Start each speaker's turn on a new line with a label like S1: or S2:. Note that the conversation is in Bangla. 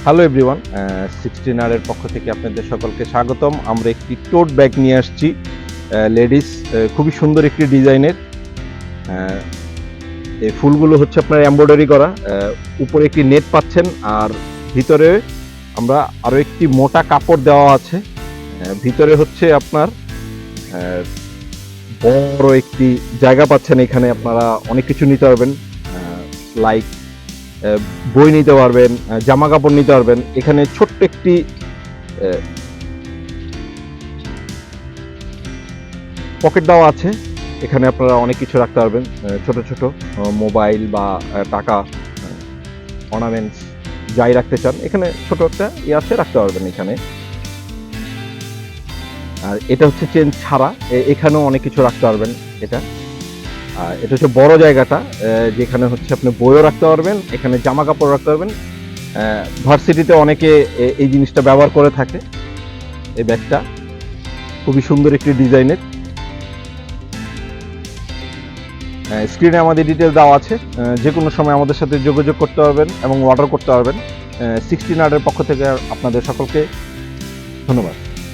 S1: হ্যালো এভরিওয়ান, 16R এর পক্ষ থেকে আপনাদের সকলকে স্বাগতম। আমরা একটি টোট ব্যাগ নিয়ে আসছি লেডিস, খুবই সুন্দর একটি ডিজাইনের। এই ফুলগুলো হচ্ছে আপনার এমব্রয়ডারি করা, উপরে একটি নেট পাচ্ছেন আর ভিতরে আমরা আরও একটি মোটা কাপড় দেওয়া আছে। ভিতরে হচ্ছে আপনার বড় একটি জায়গা পাচ্ছেন, এখানে আপনারা অনেক কিছু নিতে পারবেন, লাইক বই নিতে পারবেন, জামা কাপড় নিতে পারবেন। এখানে ছোট্ট একটি পকেট দেওয়া আছে, এখানে আপনারা অনেক কিছু রাখতে পারবেন, ছোট ছোট মোবাইল বা টাকা, অর্নামেন্টস যাই রাখতে চান এখানে ছোট একটা আছে, রাখতে পারবেন এখানে। আর এটা হচ্ছে চেন ছাড়া, এখানেও অনেক কিছু রাখতে পারবেন। এটা হচ্ছে বড় জায়গাটা, যেখানে হচ্ছে আপনি বইও রাখতে পারবেন, এখানে জামা কাপড় রাখতে পারবেন। ভার্সিটিতে অনেকে এই জিনিসটা ব্যবহার করে থাকে। এই ব্যাগটা খুবই সুন্দর একটি ডিজাইনের। স্ক্রিনে আমাদের ডিটেল দেওয়া আছে, যে কোনো সময় আমাদের সাথে যোগাযোগ করতে পারবেন এবং অর্ডার করতে পারবেন। 16R এর পক্ষ থেকে আপনাদের সকলকে ধন্যবাদ।